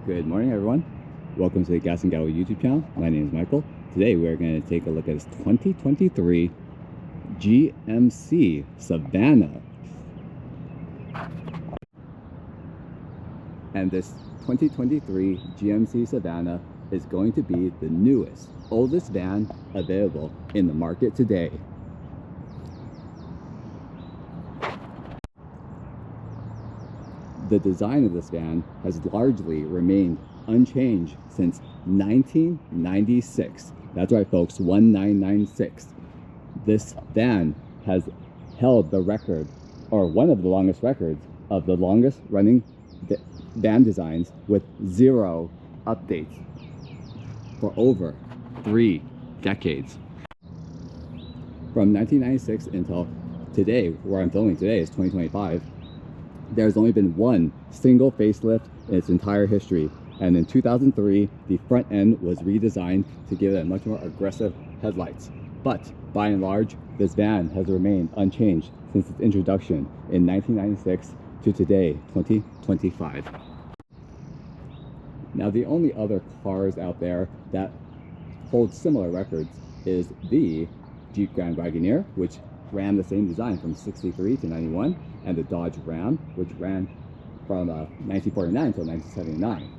Good morning, everyone. Welcome to the Gas and Gallery YouTube channel. My name is Michael. Today we're going to take a look at this 2023 GMC Savana. And this 2023 GMC Savana is going to be the newest, oldest van available in the market today. The design of this van has largely remained unchanged since 1996. That's right, folks, 1996. This van has held the record, or one of the longest records, of the longest running van designs with 0 updates for over 3 decades. From 1996 until today, where I'm filming today is 2025, there's only been one single facelift in its entire history, and in 2003 the front end was redesigned to give it a much more aggressive headlights. But by and large, this van has remained unchanged since its introduction in 1996 to today, 2025. Now, the only other cars out there that hold similar records is the Jeep Grand Wagoneer, which ran the same design from 63 to 91, and the Dodge Ram, which ran from 1949 until 1979.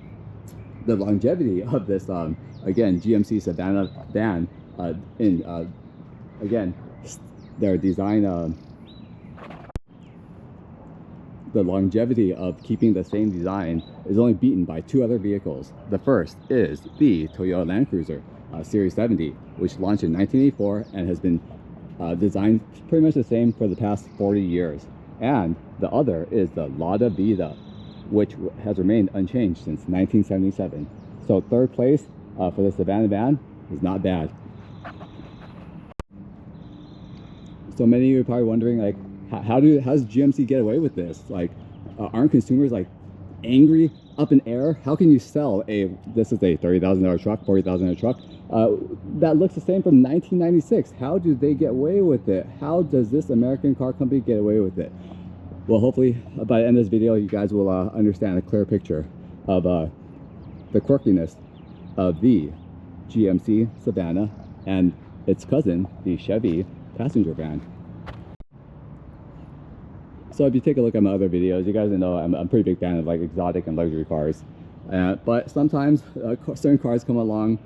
The longevity of this, again, GMC Savana van, again, their design, the longevity of keeping the same design is only beaten by 2 other vehicles. The first is the Toyota Land Cruiser Series 70, which launched in 1984 and has been designed pretty much the same for the past 40 years. And the other is the Lada Vida, which has remained unchanged since 1977. So third place for the Savana van is not bad. So many of you are probably wondering, like, how does GMC get away with this? Like, aren't consumers like angry, up in air? How can you sell this is a $30,000 truck, $40,000 truck that looks the same from 1996? How do they get away with it? How does this American car company get away with it? Well, hopefully by the end of this video you guys will understand a clear picture of the quirkiness of the GMC Savana and its cousin, the Chevy passenger van. So if you take a look at my other videos, you guys know I'm a pretty big fan of like exotic and luxury cars. But sometimes certain cars come along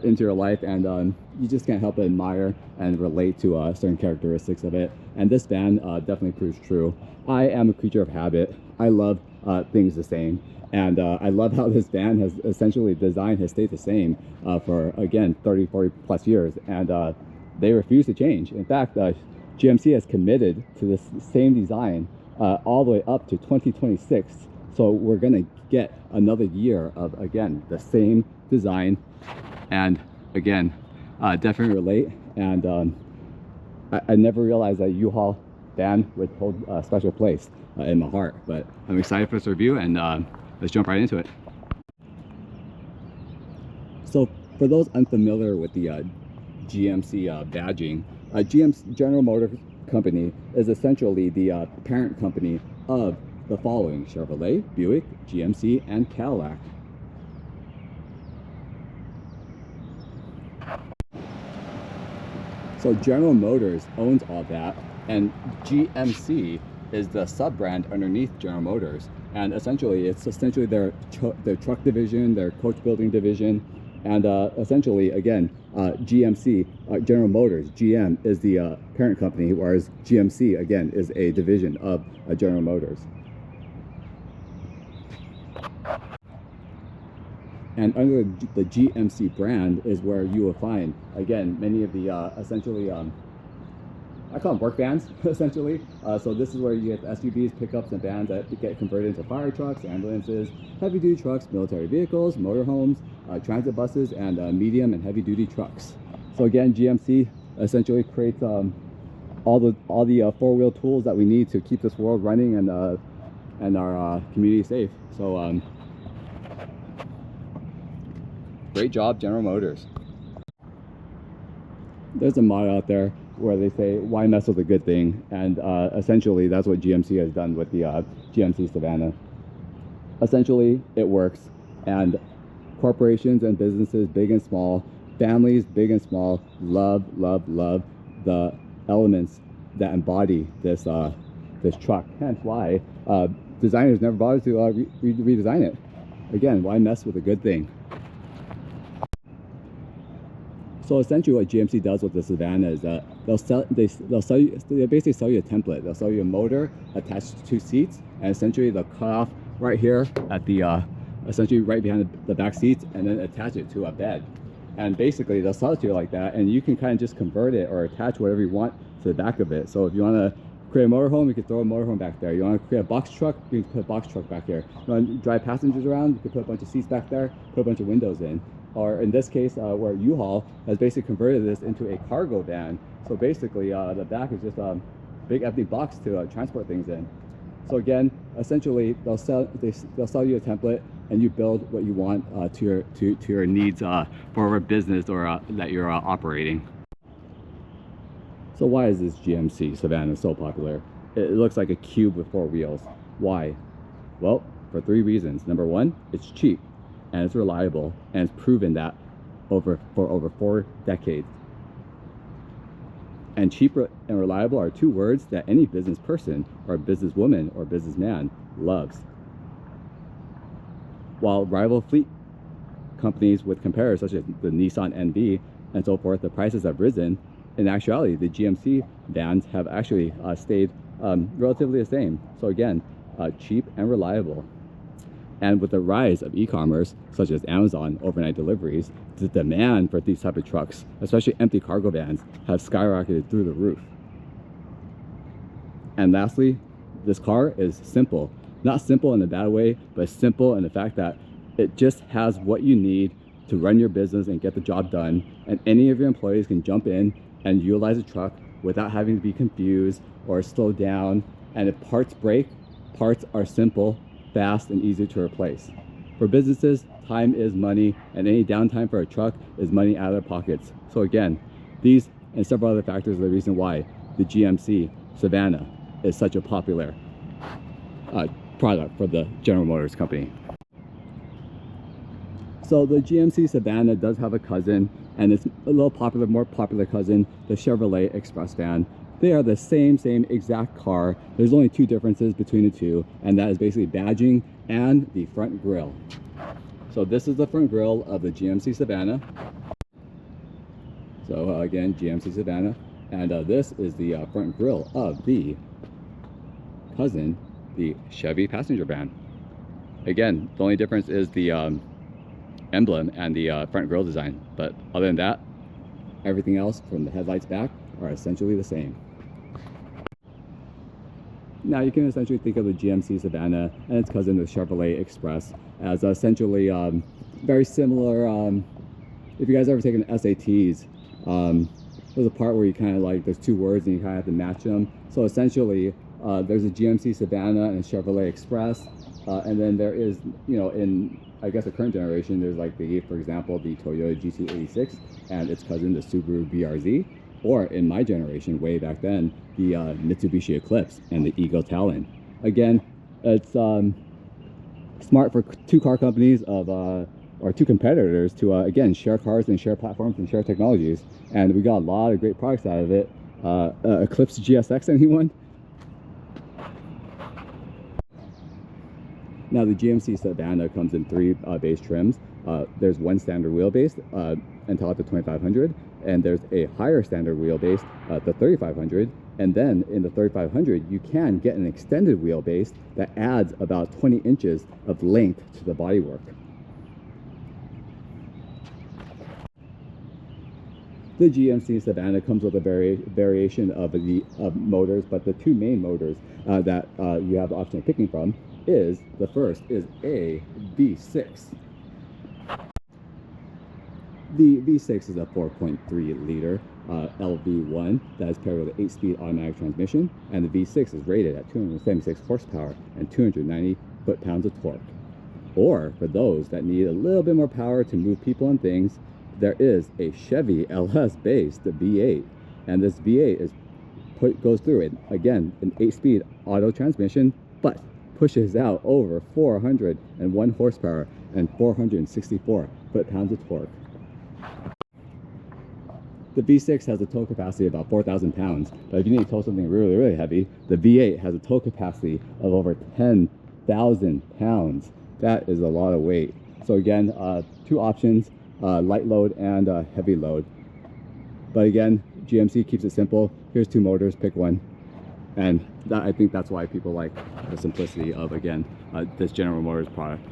into your life, and you just can't help but admire and relate to certain characteristics of it. And this van definitely proves true. I am a creature of habit. I love things the same. And I love how this van has essentially design has stayed the same for, again, 30, 40 plus years. And they refuse to change. In fact, GMC has committed to this same design all the way up to 2026. So we're gonna get another year of, again, the same design. And again, definitely relate. And I never realized that U-Haul van would hold a special place in my heart. But I'm excited for this review, and let's jump right into it. So for those unfamiliar with the GMC badging, General Motor Company is essentially the parent company of the following: Chevrolet, Buick, GMC, and Cadillac. So General Motors owns all that, and GMC is the sub-brand underneath General Motors. And essentially, it's their truck division, their coach building division. And essentially, again, GMC, General Motors, GM, is the parent company, whereas GMC, again, is a division of General Motors. And under the GMC brand is where you will find, again, many of the essentially, I call them work vans, essentially. So this is where you get the SUVs, pickups, and vans that get converted into fire trucks, ambulances, heavy-duty trucks, military vehicles, motorhomes, transit buses, and medium and heavy-duty trucks. So again, GMC essentially creates all the four-wheel tools that we need to keep this world running and our community safe. So great job, General Motors. There's a motto out there where they say, why mess with a good thing? And essentially that's what GMC has done with the GMC Savana. Essentially it works. And corporations and businesses, big and small, families, big and small, love the elements that embody this this truck. Hence why designers never bothered to redesign it. Again, why mess with a good thing? So essentially what GMC does with the Savana is that they basically sell you a template. They'll sell you a motor attached to 2 seats, and essentially they'll cut off right here at the essentially right behind the back seats, and then attach it to a bed. And basically they'll sell it to you like that, and you can kind of just convert it or attach whatever you want to the back of it. So if you want to create a motorhome, you can throw a motorhome back there. You want to create a box truck, you can put a box truck back here. You want to drive passengers around, you can put a bunch of seats back there, put a bunch of windows in. Or in this case, where U-Haul has basically converted this into a cargo van. So basically, the back is just a big empty box to transport things in. So again, essentially, they'll sell you a template, and you build what you want to your needs for a business or that you're operating. So why is this GMC Savana so popular? It looks like a cube with 4 wheels. Why? Well, for 3 reasons. Number 1, it's cheap, and it's reliable, and it's proven that for over 4 decades. And cheap and reliable are 2 words that any business person or businesswoman or businessman loves. While rival fleet companies with competitors such as the Nissan NV and so forth, the prices have risen, in actuality the GMC vans have actually stayed relatively the same. So again, cheap and reliable. And with the rise of e-commerce, such as Amazon overnight deliveries, the demand for these type of trucks, especially empty cargo vans, have skyrocketed through the roof. And lastly, this car is simple. Not simple in a bad way, but simple in the fact that it just has what you need to run your business and get the job done. And any of your employees can jump in and utilize a truck without having to be confused or slow down. And if parts break, parts are simple, fast, and easy to replace. For businesses, time is money, and any downtime for a truck is money out of their pockets. So again, these and several other factors are the reason why the GMC Savana is such a popular product for the General Motors company. So the GMC Savana does have a cousin, and it's a little popular, more popular cousin, the Chevrolet Express van. They are the same exact car. There's only 2 differences between the 2, and that is basically badging and the front grille. So this is the front grille of the GMC Savana. So again, GMC Savana, and this is the front grille of the cousin, the Chevy passenger van. Again, the only difference is the emblem and the front grille design, but other than that, everything else from the headlights back are essentially the same. Now you can essentially think of the GMC Savana and its cousin, the Chevrolet Express, as essentially very similar. If you guys ever taken SATs, there's a part where you kind of like, there's 2 words and you kind of have to match them. So essentially, there's a GMC Savana and a Chevrolet Express, and then there is, you know, in I guess the current generation, there's like for example, the Toyota GC86 and its cousin, the Subaru BRZ. Or in my generation, way back then, the Mitsubishi Eclipse and the Eagle Talon. Again, it's smart for 2 car companies or 2 competitors to again share cars and share platforms and share technologies. And we got a lot of great products out of it. Eclipse GSX, anyone? Now the GMC Savana comes in 3 base trims. There's 1 standard wheelbase until at the 2500, and there's a higher standard wheelbase, the 3500, and then in the 3500 you can get an extended wheelbase that adds about 20 inches of length to the bodywork. The GMC Savana comes with a variation of the motors, but the 2 main motors that you have the option of picking from is, the first is a V6. The V6 is a 4.3 liter LV1 that is paired with an 8-speed automatic transmission, and the V6 is rated at 276 horsepower and 290 foot-pounds of torque. Or for those that need a little bit more power to move people and things, there is a Chevy LS based V8, and this V8 goes through it again an 8-speed auto transmission, but pushes out over 401 horsepower and 464 foot-pounds of torque. The V6 has a tow capacity of about 4,000 pounds, but if you need to tow something really, really heavy, the V8 has a tow capacity of over 10,000 pounds. That is a lot of weight. So again, two options, light load and heavy load. But again, GMC keeps it simple. Here's two motors, pick one. And I think that's why people like the simplicity of, again, this General Motors product.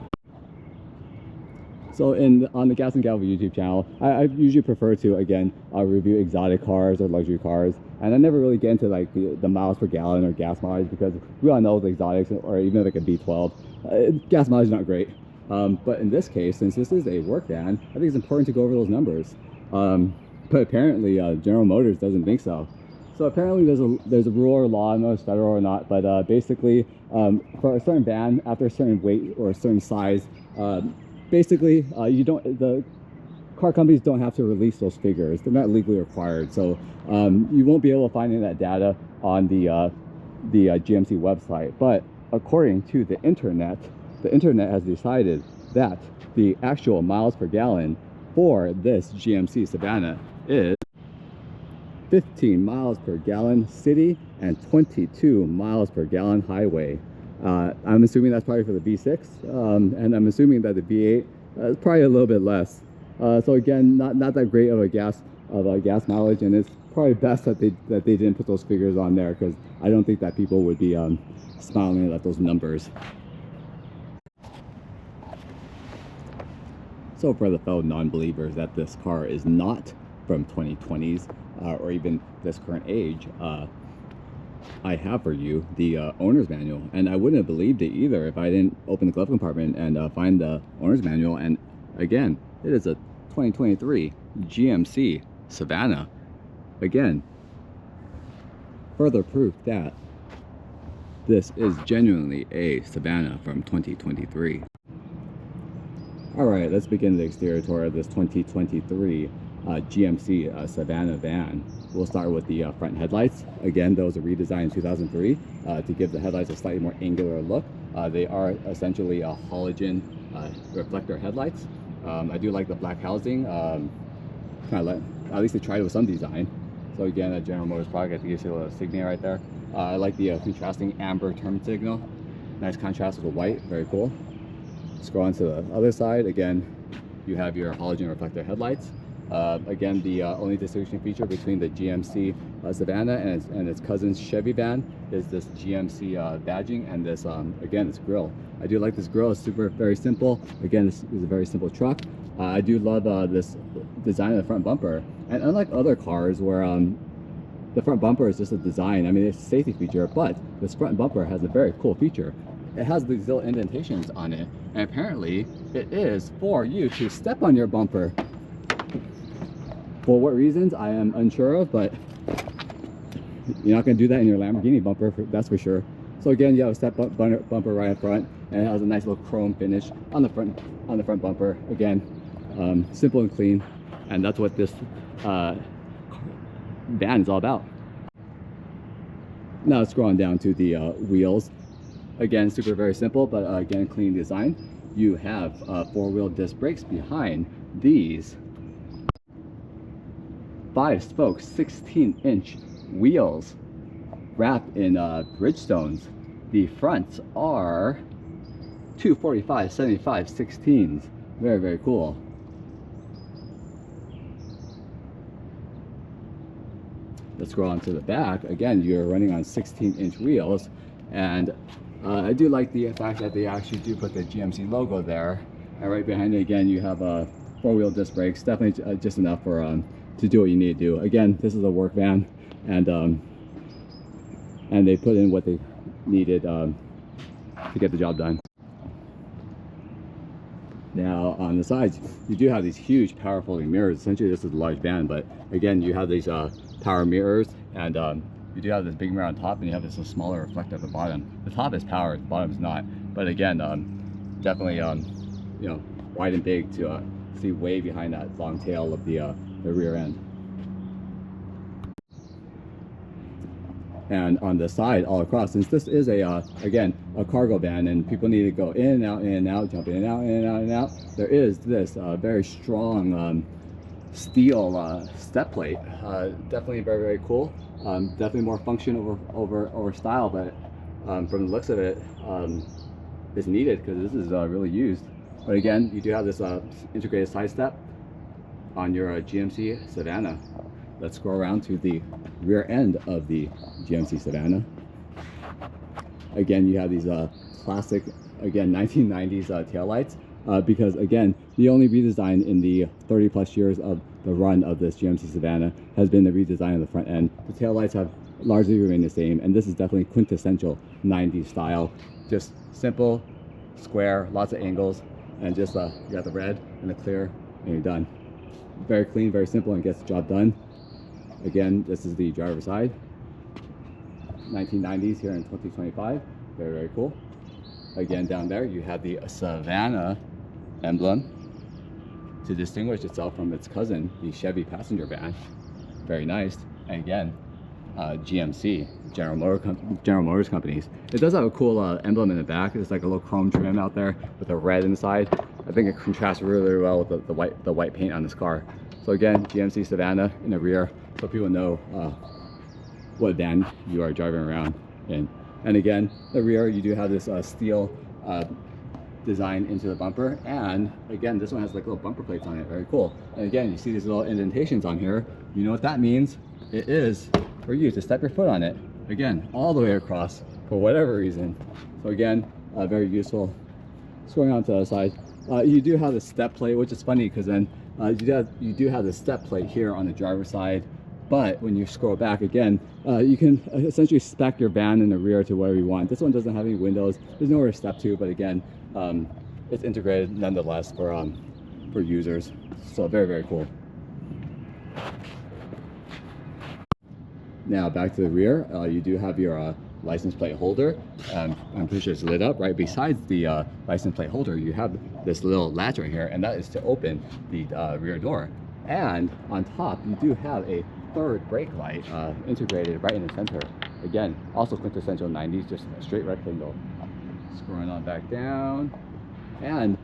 So on the Gas and Gavel YouTube channel, I usually prefer to, again, review exotic cars or luxury cars. And I never really get into like the miles per gallon or gas mileage, because we all know the exotics, or even like a V12, gas mileage is not great. But in this case, since this is a work van, I think it's important to go over those numbers. But apparently General Motors doesn't think so. So apparently there's a rule or law, I don't know if it's federal or not, but basically for a certain van, after a certain weight or a certain size, basically the car companies don't have to release those figures. They're not legally required. So you won't be able to find any of that data on the GMC website. But according to the internet has decided that the actual miles per gallon for this GMC Savana is 15 miles per gallon city and 22 miles per gallon highway. I'm assuming that's probably for the V6, and I'm assuming that the V8 is probably a little bit less. So again, not that great of a gas mileage, and it's probably best that they didn't put those figures on there, because I don't think that people would be smiling at those numbers. So for the fellow non-believers that this car is not from 2020s or even this current age, I have for you the owner's manual, and I wouldn't have believed it either if I didn't open the glove compartment and find the owner's manual. And again, it is a 2023 GMC Savana. Again, further proof that this is genuinely a Savana from 2023. All right, let's begin the exterior tour of this 2023 GMC Savana van. We'll start with the front headlights. Again, those are redesigned in 2003 to give the headlights a slightly more angular look. They are essentially halogen reflector headlights. I do like the black housing. At least they tried it with some design. So again, a General Motors product, I think you see a little insignia right there. I like the contrasting amber turn signal. Nice contrast with the white, very cool. Scroll on to the other side. Again, you have your halogen reflector headlights. Again, the only distinguishing feature between the GMC Savana and its cousin chevyvan is this GMC badging and this, again, this grille. I do like this grille. It's very simple. Again, this is a very simple truck. I do love this design of the front bumper. And unlike other cars where the front bumper is just a design, I mean, it's a safety feature, but this front bumper has a very cool feature. It has these little indentations on it, and apparently it is for you to step on your bumper. For what reasons, I am unsure of, but you're not going to do that in your Lamborghini bumper, that's for sure. So again, you have a step bumper right in front, and it has a nice little chrome finish on the front bumper. Again, simple and clean, and that's what this van is all about. Now let's scroll on down to the wheels. Again, very simple, but again, clean design. You have 4-wheel disc brakes behind these 5-spoke 16-inch wheels wrapped in Bridgestones. The fronts are 245/75 16s. Very, very cool. Let's scroll on to the back. Again, you're running on 16-inch wheels, and I do like the fact that they actually do put the GMC logo there. And right behind it, again, you have 4-wheel disc brakes. Definitely just enough for to do what you need to do. Again, this is a work van, and they put in what they needed to get the job done. Now on the sides, you do have these huge power folding mirrors. Essentially, this is a large van, but again, you have these power mirrors, and you do have this big mirror on top, and you have this smaller reflector at the bottom. The top is powered, the bottom is not. But again, definitely you know, wide and big to see way behind that long tail of the rear end. And on the side all across, since this is a again a cargo van and people need to go in and out, jump in and out, in and out, and out, there is this very strong steel step plate. Definitely very, very cool. Definitely more function over style, but from the looks of it, it's needed because this is really used. But again, you do have this integrated side step on your GMC Savana. Let's go around to the rear end of the GMC Savana. Again, you have these classic, again, 1990s taillights. Because again, the only redesign in the 30 plus years of the run of this GMC Savana has been the redesign of the front end. The taillights have largely remained the same, and this is definitely quintessential 90s style. Just simple, square, lots of angles, and just you got the red and the clear, and you're done. Very clean, very simple, and gets the job done. Again, this is the driver's side. 1990s here in 2025. Very, very cool. Again, down there you have the Savana emblem to distinguish itself from its cousin, the Chevy passenger van. Very nice. And again, GMC, General Motors companies. It does have a cool emblem in the back. It's like a little chrome trim out there with a red inside. I think it contrasts really, really well with the white paint on this car. So again, GMC Savana in the rear, so people know what van you are driving around in. And again, the rear, you do have this steel design into the bumper. And again, this one has like little bumper plates on it. Very cool. And again, you see these little indentations on here. You know what that means? It is for you to step your foot on it. Again, all the way across for whatever reason. So again, very useful. Just going on to the other side. You do have the step plate, which is funny because then you do have the step plate here on the driver's side. But when you scroll back again, you can essentially spec your van in the rear to whatever you want. This one doesn't have any windows. There's nowhere to step to, but again, it's integrated nonetheless for users. So very, very cool. Now back to the rear, you do have your license plate holder. I'm pretty sure it's lit up. Right besides the license plate holder, you have this little latch right here, and that is to open the rear door. And on top, you do have a third brake light integrated right in the center. Again, also quintessential 90s, just a straight rectangle. Scrolling on back down. And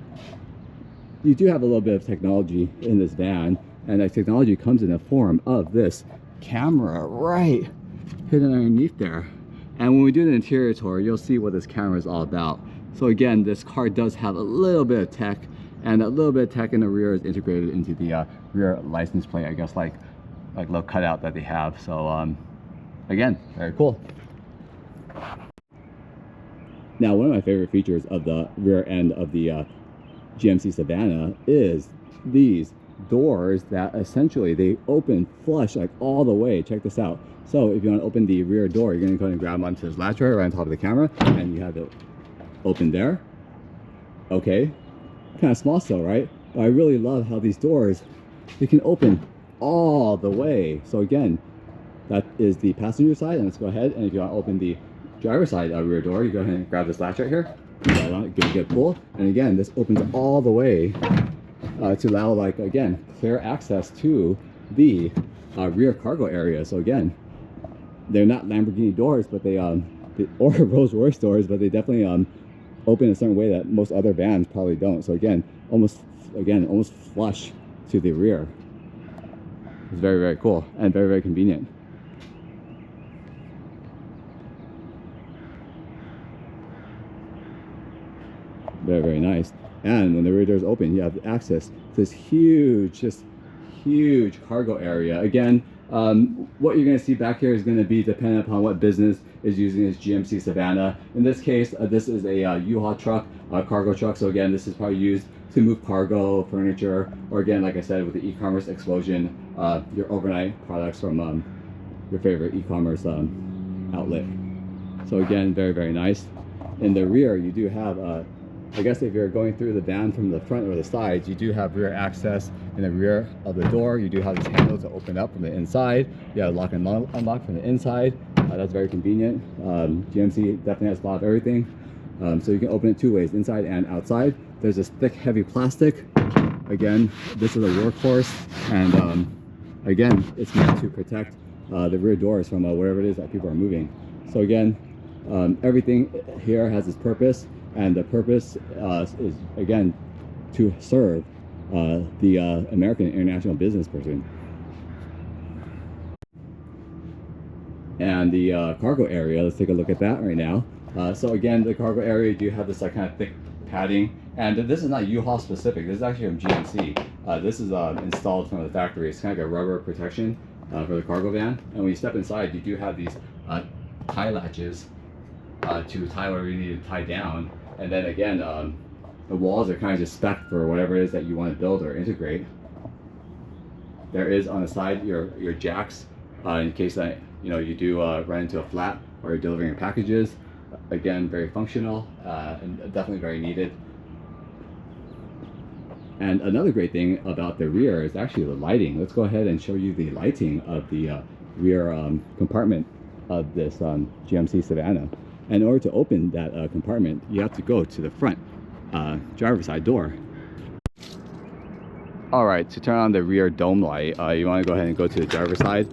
you do have a little bit of technology in this van, and that technology comes in the form of this camera right hidden underneath there. And when we do the interior tour, you'll see what this camera is all about. So again, this car does have a little bit of tech, and that little bit of tech in the rear is integrated into the rear license plate, I guess, like little cutout that they have. So again, very cool. Now, one of my favorite features of the rear end of the GMC Savana is these doors that essentially they open flush like all the way. Check this out. So if you want to open the rear door, you're going to go and grab onto this latch right on top of the camera, and you have it open there. Okay, kind of small still, right? But I really love how these doors, they can open all the way. So again, that is the passenger side, and let's go ahead, and if you want to open the driver's side rear door, you go ahead and grab this latch right here, right on it, give it a good pull, and again, this opens all the way to allow, like, again, clear access to the rear cargo area. So again, they're not Lamborghini doors, but they or Rolls Royce doors, but they definitely open in a certain way that most other vans probably don't. So again, almost flush to the rear. It's very, very cool and very, very convenient. Very, very nice. And when the rear doors open, you have access to this huge, just huge cargo area. Again, what you're going to see back here is going to be dependent upon what business is using this GMC Savana. In this case, this is a U-Haul truck, cargo truck. So again, this is probably used to move cargo, furniture, or again, like I said, with the e-commerce explosion, your overnight products from your favorite e-commerce outlet. So again, very, very nice. In the rear, you do have I guess if you're going through the van from the front or the sides, you do have rear access in the rear of the door. You do have these handles to open up from the inside. You have lock and unlock from the inside. That's very convenient. GMC definitely has a lot of everything. So you can open it two ways, inside and outside. There's this thick, heavy plastic. Again, this is a workhorse, and again, it's meant to protect the rear doors from whatever it is that people are moving. So again, everything here has its purpose, and the purpose is again to serve the American international business person. And the cargo area, let's take a look at that right now. So again, the cargo area, do have this like kind of thick padding, and this is not U-Haul specific. This is actually from GMC. This is installed from the factory. It's kind of like a rubber protection for the cargo van. And when you step inside, you do have these tie latches to tie whatever you need to tie down. And then again, the walls are kind of just spec for whatever it is that you want to build or integrate. There is on the side your jacks in case that you do run into a flat or you're delivering your packages. Again, very functional and definitely very needed. And another great thing about the rear is actually the lighting. Let's go ahead and show you the lighting of the rear compartment of this GMC Savana. And in order to open that compartment, you have to go to the front driver's side door. All right, to turn on the rear dome light, you want to go ahead and go to the driver's side.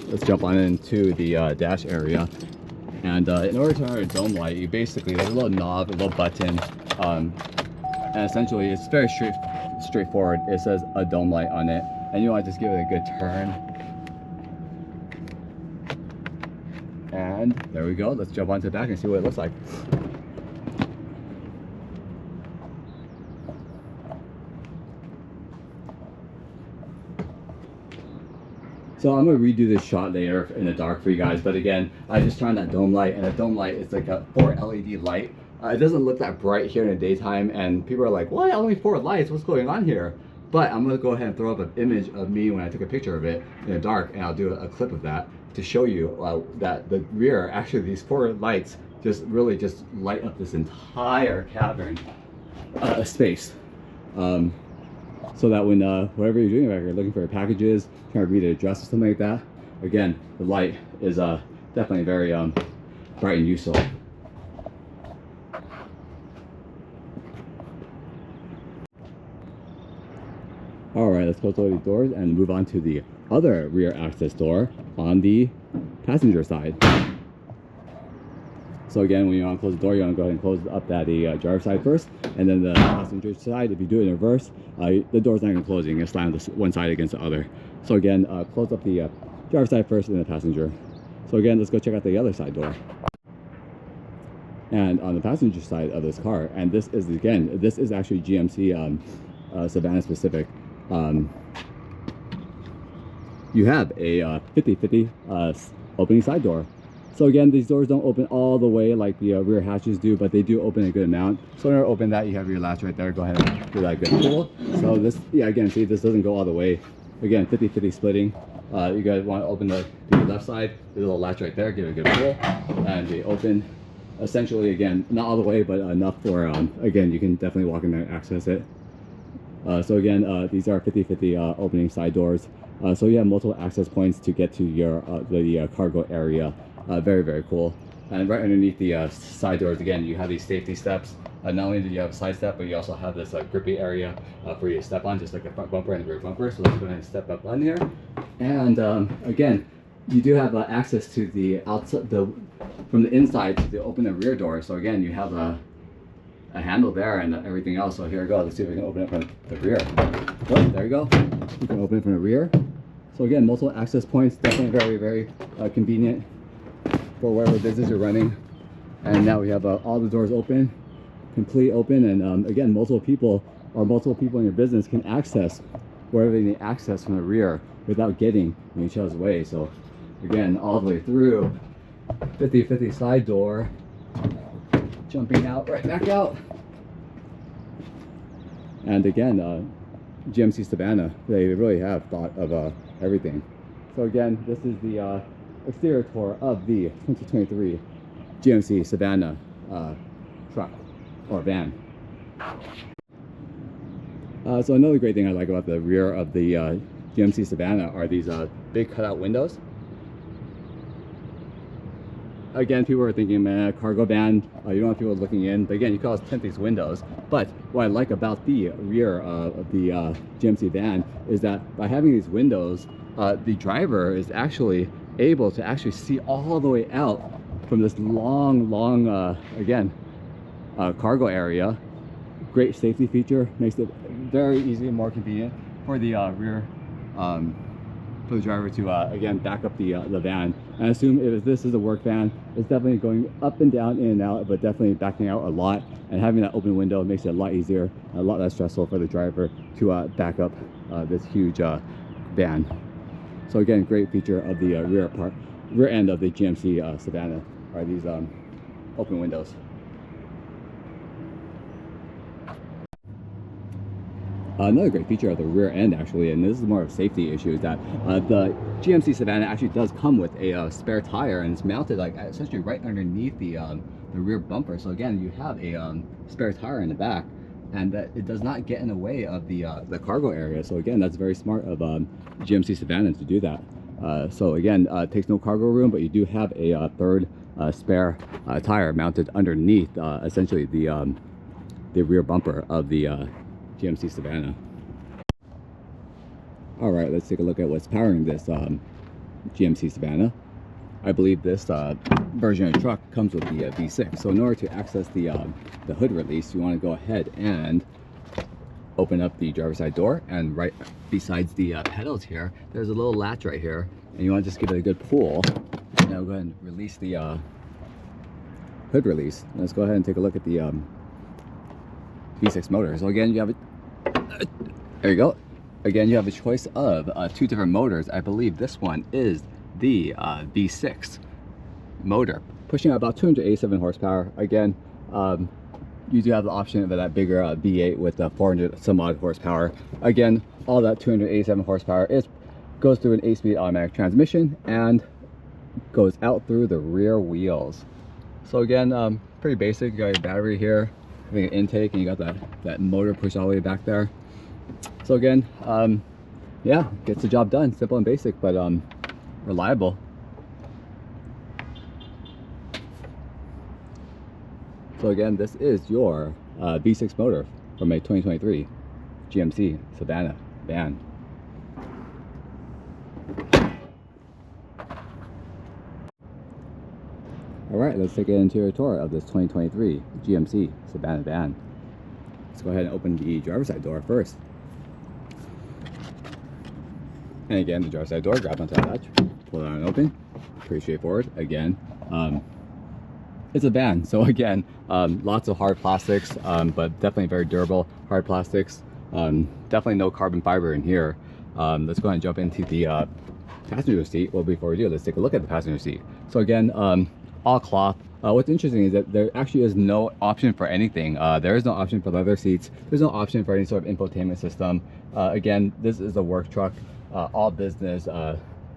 Let's jump on into the dash area. And in order to turn on a dome light, you basically, there's a little knob, a little button, and essentially it's very straightforward. It says a dome light on it, and you want to just give it a good turn. And there we go. Let's jump onto the back and see what it looks like. So I'm gonna redo this shot later in the dark for you guys, but again, I just turned on that dome light, and the dome light is like a 4 LED light. It doesn't look that bright here in the daytime, and people are like, what, only 4 lights, what's going on here? But I'm gonna go ahead and throw up an image of me when I took a picture of it in the dark, and I'll do a clip of that to show you that the rear, actually these 4 lights just really just light up this entire cavern space. So that when whatever you're doing back here, looking for your packages, trying to read an address or something like that, again, the light is definitely very bright and useful. All right, let's close all these doors and move on to the other rear access door on the passenger side. So again, when you want to close the door, you want to go ahead and close up that driver's side first, and then the passenger side. If you do it in reverse, the door's not even closing. You slam this one side against the other. So again, close up the driver's side first and then the passenger. So again, let's go check out the other side door. And on the passenger side of this car, and this is again, this is actually GMC Savana specific. You have a 50-50 opening side door. So again, these doors don't open all the way like the rear hatches do, but they do open a good amount. So in order to open that, you have your latch right there. Go ahead and do that good pull. So this, yeah, again, see, this doesn't go all the way. Again, 50-50 splitting. You guys want to open the left side. There's a little latch right there. Give it a good pull, and they open. Essentially, again, not all the way, but enough for again, you can definitely walk in there and access it. So again, these are 50-50 opening side doors. So you have multiple access points to get to your the cargo area. Very, very cool. And right underneath the side doors, again, you have these safety steps. Not only do you have a side step, but you also have this grippy area for you to step on, just like the front bumper and the rear bumper. So let's go ahead and step up on here. And again, you do have access to the outside, from the inside to open the rear door. So again, you have a handle there and everything else. So here we go. Let's see if we can open it from the rear. Oh, there you go. You can open it from the rear. So again, multiple access points, definitely very, very convenient for whatever business you're running. And now we have all the doors open, complete open, and again, multiple people in your business can access wherever they need access from the rear without getting in each other's way. So again, all the way through, 50-50 side door, jumping out, right back out. And again, GMC Savana, they really have thought of everything. So again, this is the exterior tour of the 2023 GMC Savana truck or van. So another great thing I like about the rear of the GMC Savana are these big cutout windows. Again, people are thinking, man, cargo van, you don't want people looking in. But again, you can always tint these windows. But what I like about the rear of the GMC van is that by having these windows, the driver is actually able to actually see all the way out from this long again cargo area. Great safety feature, makes it very easy and more convenient for the rear for the driver to again back up the van. And I assume if this is a work van, it's definitely going up and down, in and out, but definitely backing out a lot. And having that open window makes it a lot easier, a lot less stressful for the driver to back up this huge van. So again, great feature of the rear end of the GMC Savana are these open windows. Another great feature of the rear end, actually, and this is more of a safety issue, is that the GMC Savana actually does come with a spare tire, and it's mounted like essentially right underneath the rear bumper. So again, you have a spare tire in the back, and that it does not get in the way of the cargo area. So again, that's very smart of GMC Savana to do that. So again, it takes no cargo room, but you do have a third spare tire mounted underneath essentially the rear bumper of the GMC Savana. All right, let's take a look at what's powering this GMC Savana. I believe this version of the truck comes with the V6. So in order to access the hood release, you want to go ahead and open up the driver's side door, and right besides the pedals here, there's a little latch right here, and you want to just give it a good pull. Now go ahead and release the hood release. Let's go ahead and take a look at the V6 motor. So again, you have it. There you go. Again, you have a choice of two different motors. I believe this one is the V6 motor, pushing out about 287 horsepower. Again, you do have the option of that bigger V8 with 400 some odd horsepower. Again, all that 287 horsepower goes through an 8-speed automatic transmission and goes out through the rear wheels. So again, pretty basic. You got your battery here, an intake, and you got that motor pushed all the way back there. So again, yeah, gets the job done. Simple and basic, but reliable. So again, this is your V6 motor from a 2023 GMC Savana van. All right, let's take an interior tour of this 2023 GMC Savana van. Let's go ahead and open the driver's side door first. And again, the driver's side door, grab onto that latch, pull it out and open. Pretty straightforward. Again, it's a van, so again, lots of hard plastics, but definitely very durable hard plastics. Definitely no carbon fiber in here. Let's go ahead and jump into the passenger seat. Well, before we do, let's take a look at the passenger seat. So again, all cloth. What's interesting is that there actually is no option for anything. There is no option for leather seats. There's no option for any sort of infotainment system. Again, this is a work truck, all business,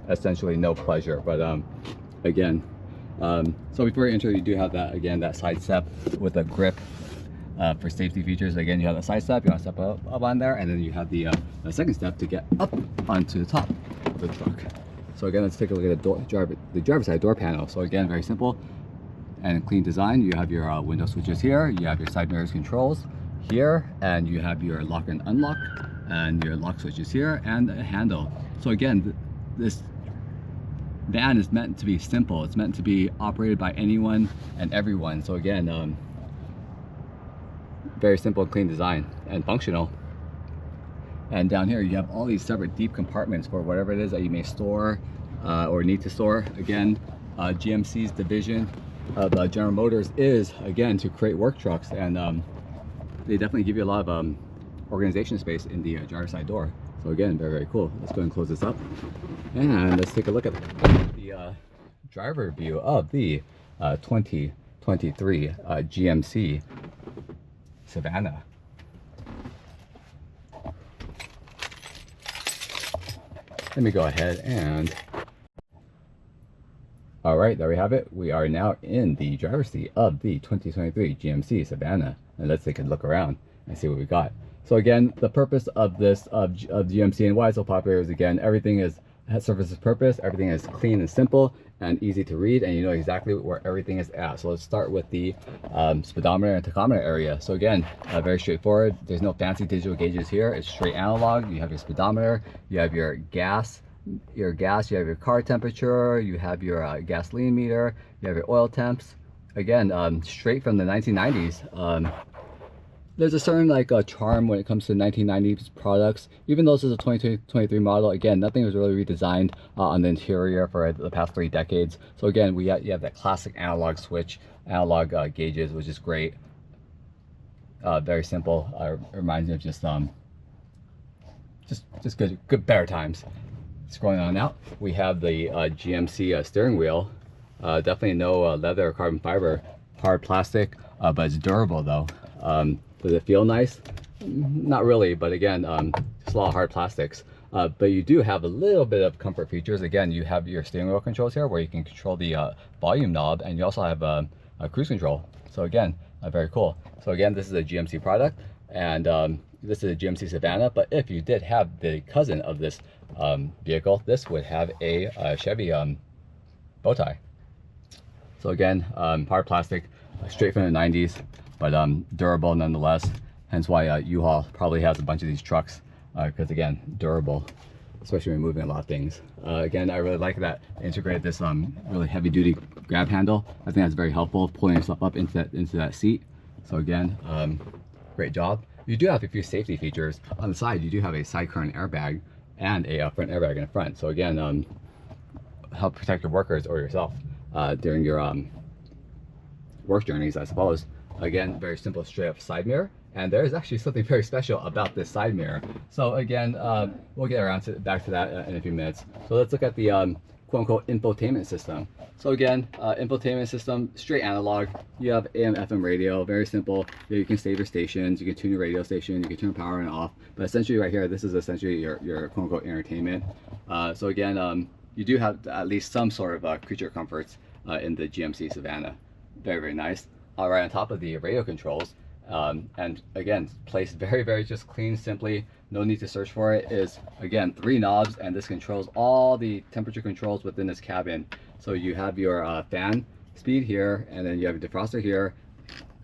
essentially no pleasure. But again, so before you enter, you do have that, again, that side step with a grip for safety features. Again, you have the side step, you want to step up on there, and then you have the second step to get up onto the top of the truck. So again, let's take a look at the driver's side door panel. So again, very simple and clean design. You have your window switches here, you have your side mirrors controls here, and you have your lock and unlock and your lock switches here, and a handle. So again, this van is meant to be simple. It's meant to be operated by anyone and everyone. So again, very simple, clean design and functional. And down here you have all these separate deep compartments for whatever it is that you may store or need to store. Again, GMC's division of General Motors is, again, to create work trucks, and they definitely give you a lot of organization space in the driver's side door. So again, very, very cool. Let's go ahead and close this up, and let's take a look at the driver view of the 2023 GMC Savana. Let me go ahead and... All right, there we have it. We are now in the driver's seat of the 2023 GMC Savana, and let's take a look around and see what we got. So again, the purpose of this of GMC and why it's so popular is, again, everything serves its purpose. Everything is clean and simple and easy to read, and you know exactly where everything is at. So let's start with the speedometer and tachometer area. So again, very straightforward. There's no fancy digital gauges here. It's straight analog. You have your speedometer, you have your gas your gas, you have your car temperature, you have your gasoline meter, you have your oil temps. Again, straight from the 1990s. There's a certain charm when it comes to 1990s products. Even though this is a 2023 model, again, nothing was really redesigned on the interior for the past 3 decades. So again, you have that classic analog switch, analog gauges, which is great. Very simple. Reminds me of just good better times. Scrolling on out, we have the GMC steering wheel. Definitely no leather or carbon fiber, hard plastic, but it's durable though. Does it feel nice? Not really, but again, just a lot of hard plastics. But you do have a little bit of comfort features. Again, you have your steering wheel controls here where you can control the volume knob, and you also have a cruise control. So again, very cool. So again, this is a GMC product, and this is a GMC Savana, but if you did have the cousin of this vehicle, this would have a Chevy bow tie. So again, hard plastic, straight from the 90s, but durable nonetheless. Hence why U-Haul probably has a bunch of these trucks, because again, durable, especially when moving a lot of things. Again, I really like that I integrated this really heavy duty grab handle. I think that's very helpful, pulling yourself up into that seat. So again, great job. You do have a few safety features. On the side, you do have a side current airbag and a front airbag in the front. So again, help protect your workers or yourself during your work journeys, I suppose. Again, very simple straight up side mirror. And there is actually something very special about this side mirror. So again, we'll get back to that in a few minutes. So let's look at the quote-unquote infotainment system. So again, infotainment system, straight analog. You have AM, FM radio, very simple. You can save your stations, you can tune your radio station, you can turn power on and off. But essentially right here, this is essentially your quote-unquote entertainment. So again, you do have at least some sort of creature comforts in the GMC Savana. Very, very nice. Right on top of the radio controls, and again, placed very, very just clean, simply, no need to search for it, is again 3 knobs, and this controls all the temperature controls within this cabin. So you have your fan speed here, and then you have a defroster here,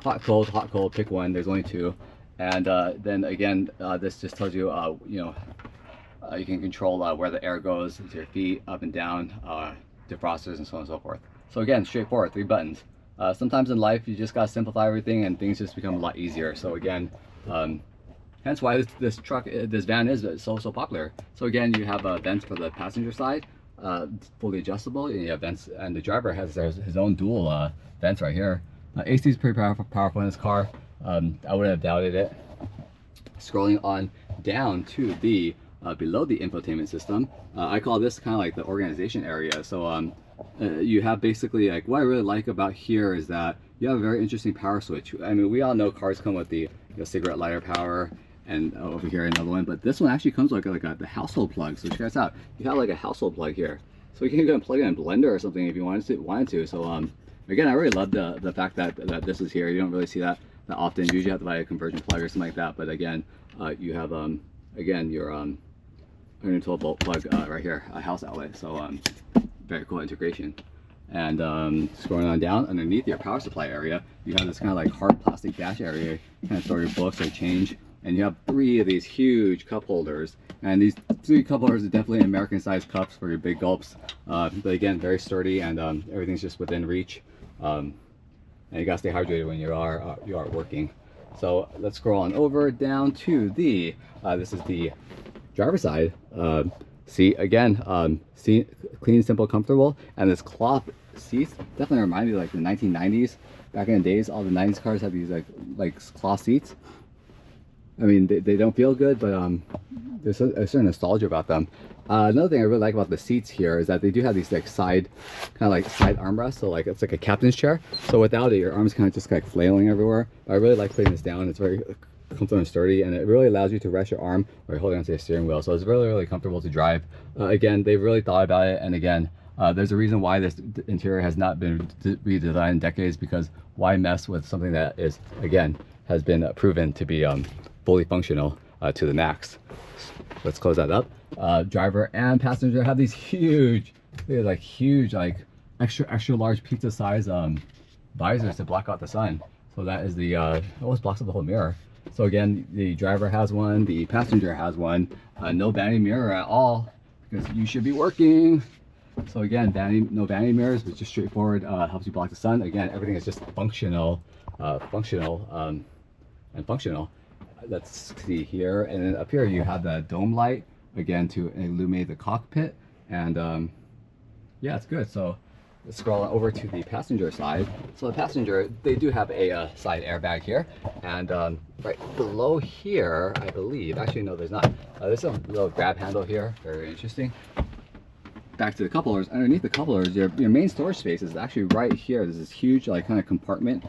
hot, cold, pick one, there's only 2. And then again, this just tells you, you can control where the air goes into your feet, up and down, defrosters, and so on and so forth. So again, straightforward, 3 buttons. Sometimes in life, you just gotta simplify everything and things just become a lot easier. So again, hence why this van is so popular. So again, you have vents for the passenger side, fully adjustable, and you have vents, and the driver has his own dual vents right here. AC is pretty powerful in this car. I wouldn't have doubted it. Scrolling on down to the below the infotainment system, I call this kind of like the organization area. So you have basically, like, what I really like about here is that you have a very interesting power switch. I mean, we all know cars come with the cigarette lighter power, and over here another one, but this one actually comes like the household plug. So check this out. You have like a household plug here, so you can go and plug in a blender or something if you wanted to. So again, I really love the fact that this is here. You don't really see that often. You usually have to buy a conversion plug or something like that. But again, you have again your 112 volt plug right here, a house outlet. So very cool integration. And scrolling on down, underneath your power supply area, you have this kind of like hard plastic dash area. You kind of store your books or change. And you have 3 of these huge cup holders. And these 3 cup holders are definitely American sized cups for your big gulps. But again, very sturdy, and everything's just within reach. And you gotta stay hydrated when you are working. So let's scroll on over down to the, this is the driver's side. Seat again, seat clean, simple, comfortable, and this cloth seats definitely remind me of like the 1990s. Back in the days, all the 90s cars have these like cloth seats. I mean, they don't feel good, but there's a certain nostalgia about them. Another thing I really like about the seats here is that they do have these like side armrests. So like it's like a captain's chair. So without it, your arms kind of just like flailing everywhere. But I really like putting this down. It's very comfortable and sturdy, and it really allows you to rest your arm while you're holding onto the steering wheel. So it's really, really comfortable to drive. Again, they've really thought about it, and again, there's a reason why this interior has not been redesigned in decades, because why mess with something that is, again, has been proven to be fully functional to the max. Let's close that up. Driver and passenger have these huge, extra large pizza size visors to block out the sun. So that is the almost blocks up the whole mirror. So again, the driver has one, the passenger has one. No vanity mirror at all. because you should be working. So again, no vanity mirrors, which is straightforward, helps you block the sun. Again, everything is just functional, and functional. Let's see here, and then up here you have the dome light, again, to illuminate the cockpit, and yeah, it's good. So let's scroll over to the passenger side. So the passenger, they do have a side airbag here, and right below here, I believe, actually no, there's not. There's a little grab handle here, very interesting. Back to the couplers. Underneath the couplers, your main storage space is actually right here. There's this huge like kind of compartment,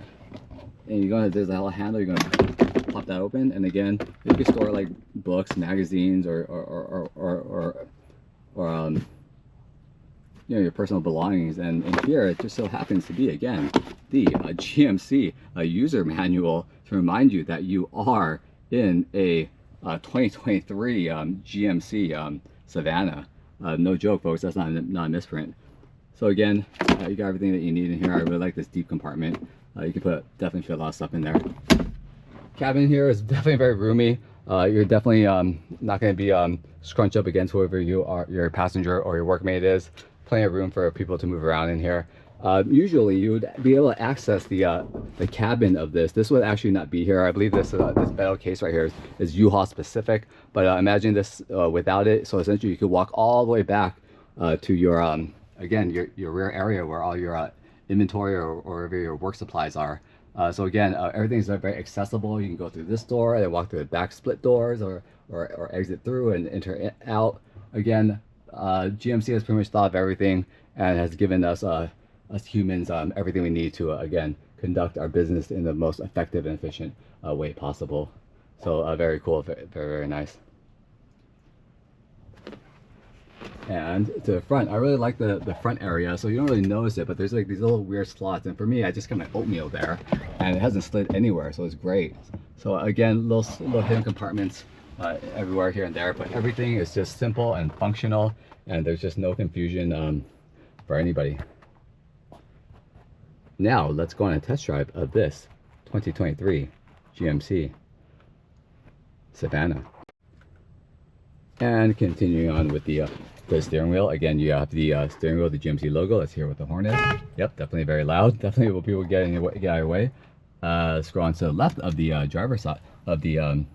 and there's a little handle. You're gonna pop that open, and again, you can store like books, magazines, or you know, your personal belongings. And here it just so happens to be, again, the GMC user manual to remind you that you are in a 2023 GMC Savana. No joke, folks, that's not a misprint. So again, you got everything that you need in here. I really like this deep compartment. You can definitely fit a lot of stuff in there. Cabin here is definitely very roomy. You're definitely not going to be scrunched up against whoever your passenger or your workmate is. Plenty of room for people to move around in here. Usually you would be able to access the cabin of this. This would actually not be here. I believe this metal case right here is U-Haul specific, but imagine this without it. So essentially you could walk all the way back to your again your rear area where all your inventory or wherever your work supplies are. So again, everything's very accessible. You can go through this door and walk through the back split doors, or exit through and enter out. Again, GMC has pretty much thought of everything and has given us humans everything we need to again conduct our business in the most effective and efficient way possible. So very cool, very, very nice. And to the front, I really like the front area. So you don't really notice it, but there's like these little weird slots, and for me, I just got my oatmeal there and it hasn't slid anywhere, so it's great. So again, little hidden compartments everywhere here and there, but everything is just simple and functional, and there's just no confusion for anybody. Now let's go on a test drive of this 2023 GMC Savana. And continuing on with the steering wheel, again, you have the steering wheel, the GMC logo. Let's hear what the horn is. Yep, definitely very loud. Definitely what people get out of your way. Scroll on to the left of the driver's side of the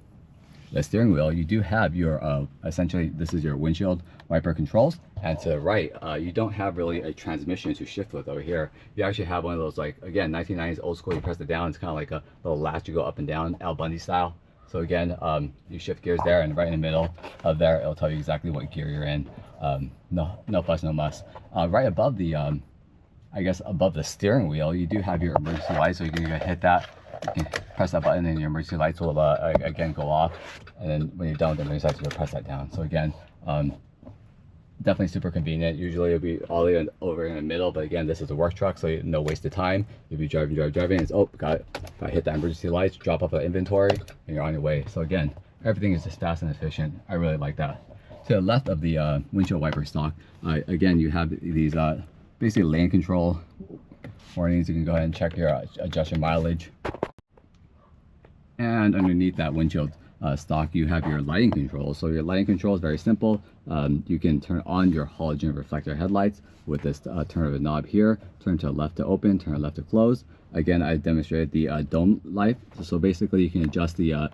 steering wheel. You do have your essentially, this is your windshield wiper controls, and to the right, you don't have really a transmission to shift with over here. You actually have one of those, like, again, 1990s old school. You press it down, it's kind of like a little latch. You go up and down, Al Bundy style. So again, you shift gears there, and right in the middle of there, it'll tell you exactly what gear you're in. No fuss, no muss. Right above the, I guess above the steering wheel, you do have your emergency lights. So you can hit that, you can press that button, and your emergency lights will again go off. And then when you're done with the emergency lights, you'll press that down. So again, definitely super convenient. Usually it'll be all the way over in the middle, but again, this is a work truck, so no waste of time. You'll be driving, it's, oh, got it. If I hit that emergency lights, drop off the inventory, and you're on your way. So again, everything is just fast and efficient. I really like that. To the left of the windshield wiper stock, again, you have these basically lane control warnings. You can go ahead and check your adjust your mileage. And underneath that windshield stock, you have your lighting control. So your lighting control is very simple. You can turn on your halogen reflector headlights with this turn of a knob here. Turn to the left to open, turn left to close. Again, I demonstrated the dome light. So basically, you can adjust the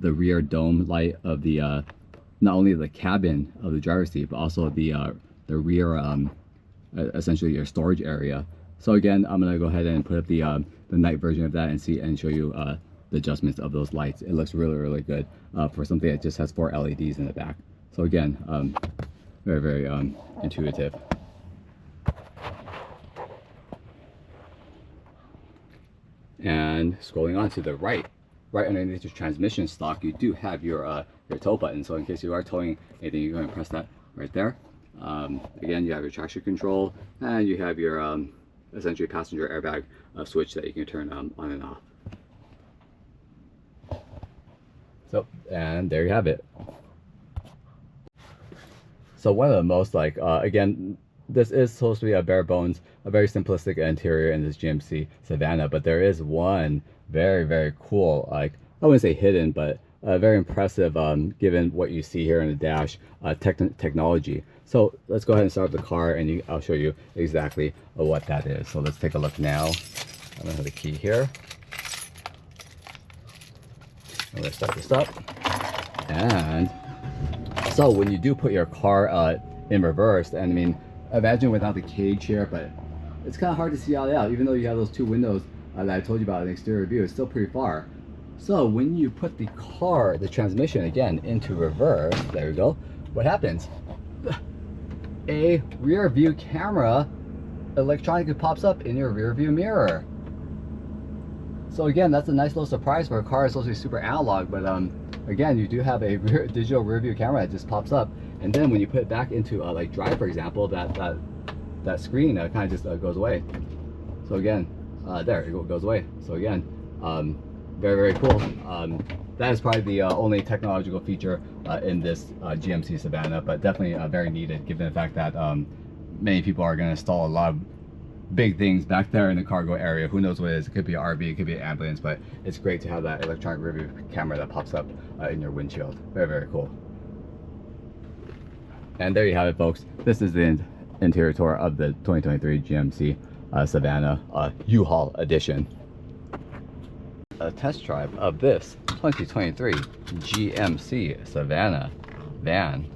rear dome light of the not only the cabin of the driver's seat, but also the rear, essentially your storage area. So again, I'm gonna go ahead and put up the night version of that and show you the adjustments of those lights. It looks really, really good for something that just has 4 LEDs in the back. So again, very, very intuitive. And scrolling on to the right underneath your transmission stock, you do have your tow button. So in case you are towing anything, you're going to press that right there. Again, you have your traction control, and you have your essentially passenger airbag switch that you can turn on and off. So, and there you have it. So one of the most, like, again, this is supposed to be a bare bones, a very simplistic interior in this GMC Savana, but there is one very, very cool, like, I wouldn't say hidden, but very impressive given what you see here in the dash technology. So let's go ahead and start up the car, and I'll show you exactly what that is. So let's take a look now. I'm gonna have the key here. I'm gonna start this up. And so when you do put your car in reverse, and I mean, imagine without the cage here, but it's kind of hard to see all out, even though you have those two windows that I told you about in the exterior view. It's still pretty far. So when you put the car, the transmission again into reverse, there we go, what happens? A rear view camera electronically pops up in your rear view mirror. So again, that's a nice little surprise for a car. It's supposed to be super analog, but again, you do have a digital rear view camera that just pops up. And then when you put it back into like drive, for example, that screen kind of just goes away. So again, there it goes away. So again, very cool. That is probably the only technological feature in this GMC Savana, but definitely very needed given the fact that many people are going to install a lot of big things back there in the cargo area. Who knows what it is? It could be an RV, it could be an ambulance, but it's great to have that electronic rear view camera that pops up in your windshield. Very cool. And there you have it, folks. This is the interior tour of the 2023 GMC Savana U-Haul edition. A test drive of this 2023 GMC Savana van.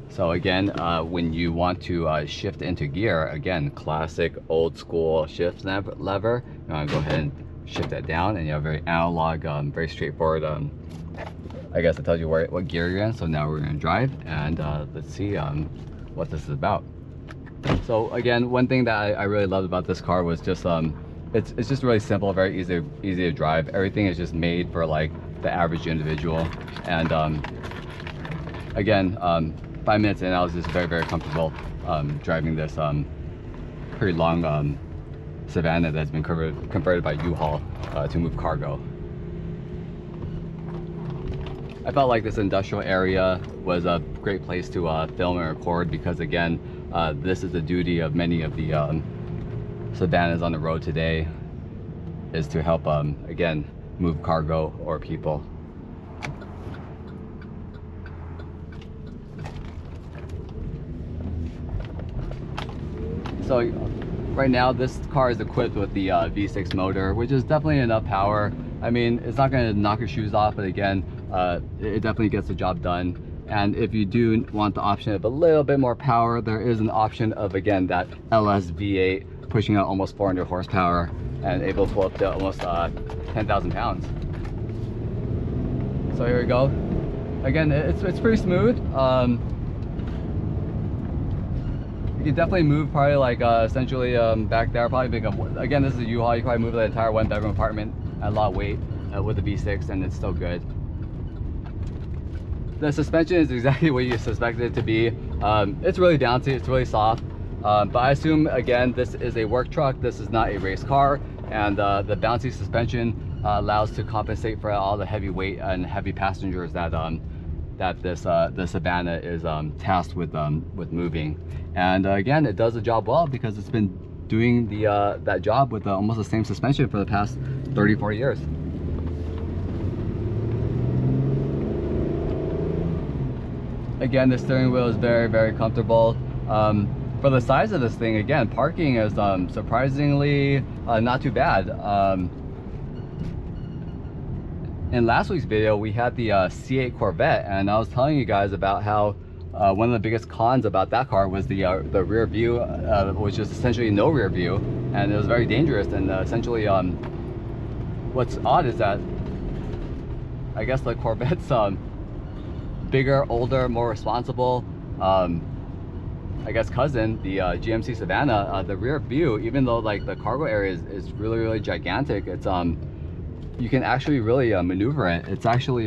So again, when you want to shift into gear, again, classic old school shift lever. You want to go ahead and shift that down, and you have very analog, very straightforward. I guess it tells you what gear you're in. So now we're going to drive, and let's see what this is about. So again, one thing that I really loved about this car was just it's just really simple, very easy to drive. Everything is just made for like the average individual, and again, 5 minutes in, I was just very comfortable driving this pretty long Savana that's been converted by U-Haul to move cargo. I felt like this industrial area was a great place to film and record because again, this is the duty of many of the Savanas on the road today, is to help again move cargo or people. So right now this car is equipped with the V6 motor, which is definitely enough power. I mean, it's not going to knock your shoes off, but again, it definitely gets the job done. And if you do want the option of a little bit more power, there is an option of, again, that LS V8 pushing out almost 400 horsepower and able to pull up to almost 10,000 pounds. So here we go. Again, it's pretty smooth. You can definitely move probably like essentially back there, probably big up. Again, this is a U-Haul. You can probably move the entire 1-bedroom apartment at a lot of weight with the V6, and it's still good. The suspension is exactly what you suspected it to be. It's really bouncy, it's really soft, but I assume again this is a work truck. This is not a race car, and the bouncy suspension allows to compensate for all the heavy weight and heavy passengers that the Savana is tasked with moving. And again, it does the job well because it's been doing that job with almost the same suspension for the past 30-40 years. Again, the steering wheel is very comfortable. For the size of this thing, again, parking is surprisingly not too bad. In last week's video, we had the C8 Corvette, and I was telling you guys about how one of the biggest cons about that car was the rear view, which is essentially no rear view, and it was very dangerous. And essentially, what's odd is that I guess the Corvette's bigger, older, more responsible, I guess cousin, the GMC Savana, the rear view, even though like the cargo area is really gigantic, it's you can actually really maneuver it. It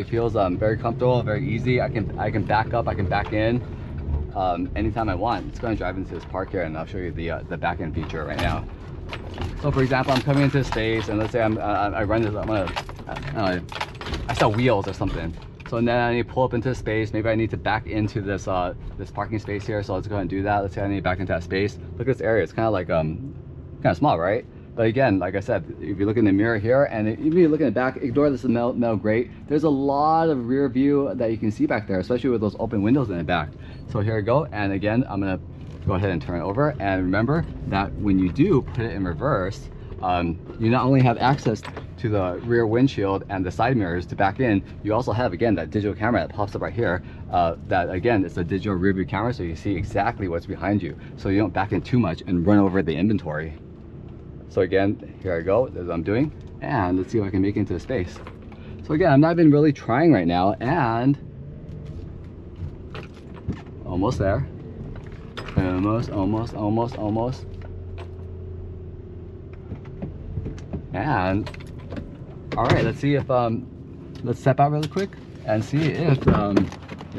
feels very comfortable, very easy. I can back up, I can back in anytime I want. It's going to drive into this park here, and I'll show you the back end feature right now. So for example, I'm coming into space, and let's say I run this, I sell wheels or something. So then I need to pull up into space. Maybe I need to back into this this parking space here. So let's go ahead and do that. Let's say I need to back into that space. Look at this area. It's kind of like kind of small, right? But again, like I said, if you look in the mirror here, and if you look in the back, ignore this metal grate. There's a lot of rear view that you can see back there, especially with those open windows in the back. So here we go. And again, I'm gonna go ahead and turn it over. And remember that when you do put it in reverse, you not only have access to the rear windshield and the side mirrors to back in, you also have, again, that digital camera that pops up right here. That, again, it's a digital rear view camera, so you see exactly what's behind you, so you don't back in too much and run over the inventory. So again, here I go, as I'm doing, and let's see if I can make it into the space. So again, I'm not even really trying right now, and almost there. Almost. And all right, let's see if let's step out really quick and see if you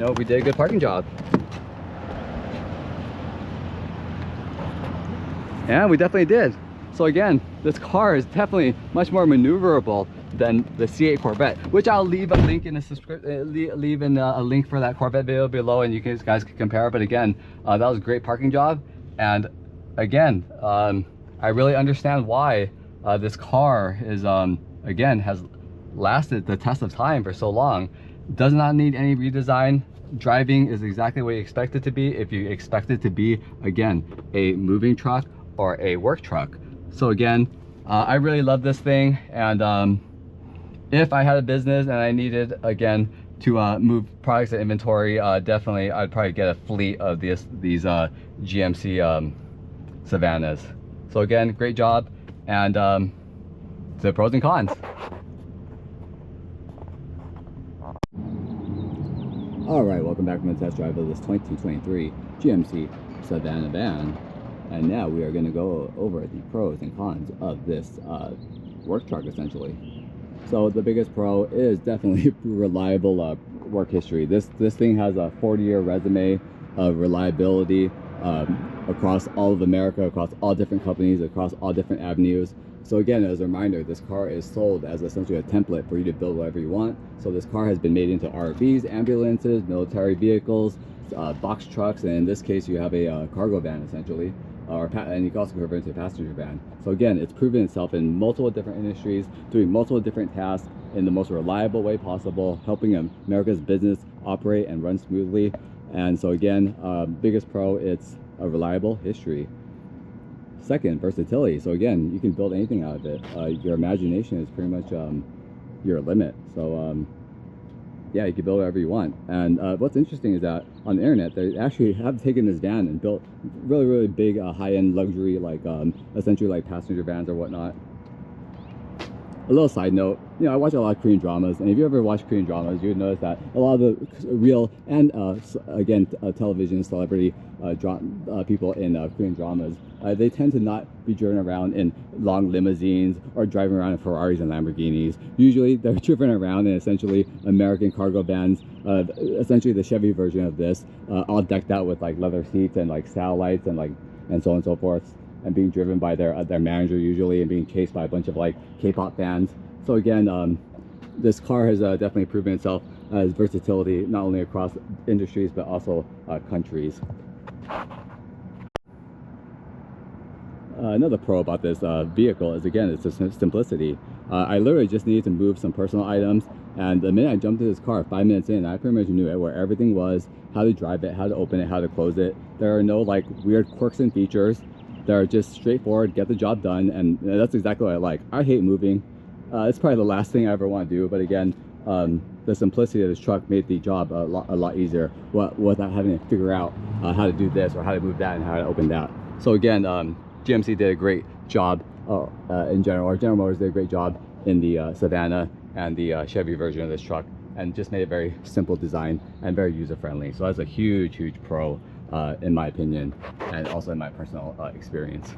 know, we did a good parking job. Yeah, we definitely did. So again, this car is definitely much more maneuverable than the C8 Corvette, which I'll leave a link in the leave in a link for that Corvette video below, and you guys can compare. But again, that was a great parking job. And again, I really understand why this car is again has lasted the test of time for so long. Does not need any redesign. Driving is exactly what you expect it to be, if you expect it to be, again, a moving truck or a work truck. So again, I really love this thing. And if I had a business and I needed, again, to move products to inventory, definitely I'd probably get a fleet of these GMC Savanas. So again, great job. And the pros and cons. All right, welcome back from the test drive of this 2023 GMC Savana van. And now we are going to go over the pros and cons of this work truck, essentially. So the biggest pro is definitely reliable work history. This thing has a 40-year resume of reliability across all of America, across all different companies, across all different avenues. So again, as a reminder, this car is sold as essentially a template for you to build whatever you want. So this car has been made into RVs, ambulances, military vehicles, box trucks, and in this case you have a cargo van, essentially. And you can also convert it into a passenger van. So again, it's proven itself in multiple different industries, doing multiple different tasks in the most reliable way possible, helping America's business operate and run smoothly. And so again, biggest pro, it's a reliable history. Second, versatility. So again, you can build anything out of it. Your imagination is pretty much your limit. So yeah, you can build whatever you want. And what's interesting is that on the internet, they actually have taken this van and built really big high-end luxury, like essentially like passenger vans or whatnot. A little side note, you know, I watch a lot of Korean dramas, and if you ever watch Korean dramas, you would notice that a lot of the real and again television celebrity people in Korean dramas, they tend to not be driven around in long limousines or driving around in Ferraris and Lamborghinis. Usually they're driven around in essentially American cargo vans, essentially the Chevy version of this, all decked out with like leather seats and like satellites and so on and so forth, and being driven by their manager usually, and being chased by a bunch of like K-pop fans. So again, this car has definitely proven itself as versatility, not only across industries but also countries. Another pro about this vehicle is, again, it's the simplicity. I literally just needed to move some personal items, and the minute I jumped into this car, 5 minutes in, I pretty much knew it, where everything was, how to drive it, how to open it, how to close it. There are no like weird quirks and features. They're just straightforward, get the job done, and that's exactly what I like. I hate moving. It's probably the last thing I ever want to do, but again, the simplicity of this truck made the job a lot easier without having to figure out how to do this or how to move that and how to open that. So again, GMC did a great job in general, or General Motors did a great job in the Savana and the Chevy version of this truck, and just made a very simple design and very user-friendly. So that's a huge pro in my opinion, and also in my personal experience.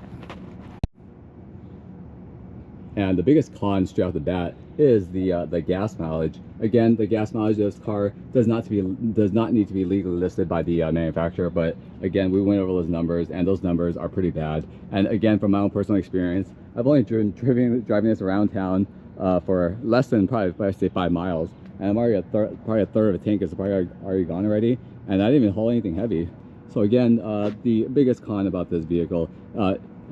And the biggest con straight off the bat is the gas mileage. Again, the gas mileage of this car does not need to be legally listed by the manufacturer, but again, we went over those numbers, and those numbers are pretty bad. And again, from my own personal experience, I've only driving this around town for less than probably, I say, 5 miles, and I'm already probably a third of a tank is probably already gone already, and I didn't even haul anything heavy. So again, the biggest con about this vehicle,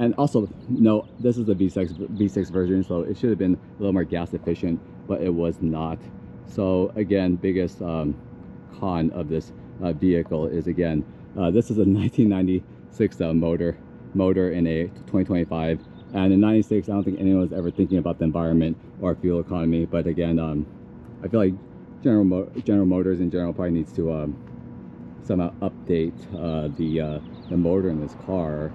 And also, no, this is the V6 version, so it should have been a little more gas efficient, but it was not. So again, biggest con of this vehicle is, again, this is a 1996 motor in a 2025. And in 96, I don't think anyone was ever thinking about the environment or fuel economy. But again, I feel like General Motors in general probably needs to somehow update the motor in this car.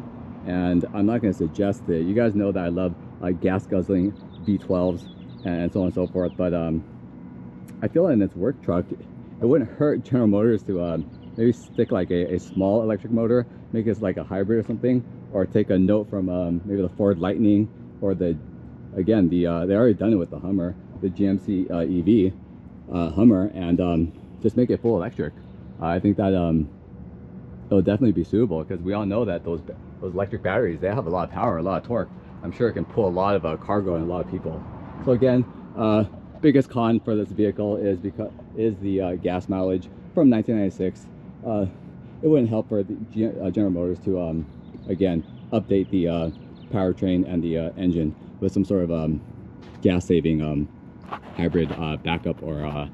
And I'm not going to suggest it. You guys know that I love gas guzzling V12s and so on and so forth. But I feel in its work truck, it wouldn't hurt General Motors to maybe stick like a small electric motor, make it like a hybrid or something, or take a note from maybe the Ford Lightning, or they already done it with the Hummer, the GMC EV Hummer, and just make it full electric. I think that it'll definitely be suitable, because we all know that those electric batteries, they have a lot of power, a lot of torque. I'm sure it can pull a lot of cargo and a lot of people. So again, biggest con for this vehicle is the gas mileage from 1996. It wouldn't help for the General Motors to again update the powertrain and the engine with some sort of gas saving hybrid backup or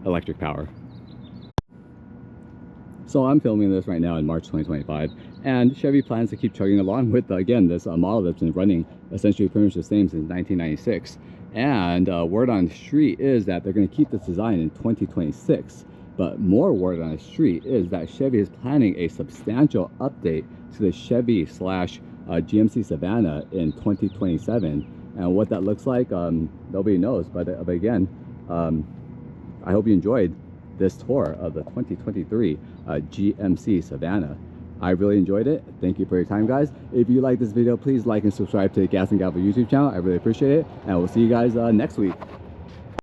electric power. So I'm filming this right now in March 2025, and Chevy plans to keep chugging along with again this model that's been running essentially pretty much the same since 1996. And word on the street is that they're going to keep this design in 2026. But more word on the street is that Chevy is planning a substantial update to the Chevy / GMC Savana in 2027. And what that looks like, nobody knows. But again, I hope you enjoyed this tour of the 2023 GMC Savana. I really enjoyed it. Thank you for your time, guys. If you like this video, please like and subscribe to the Gas and Gavel YouTube channel. I really appreciate it. And we'll see you guys next week.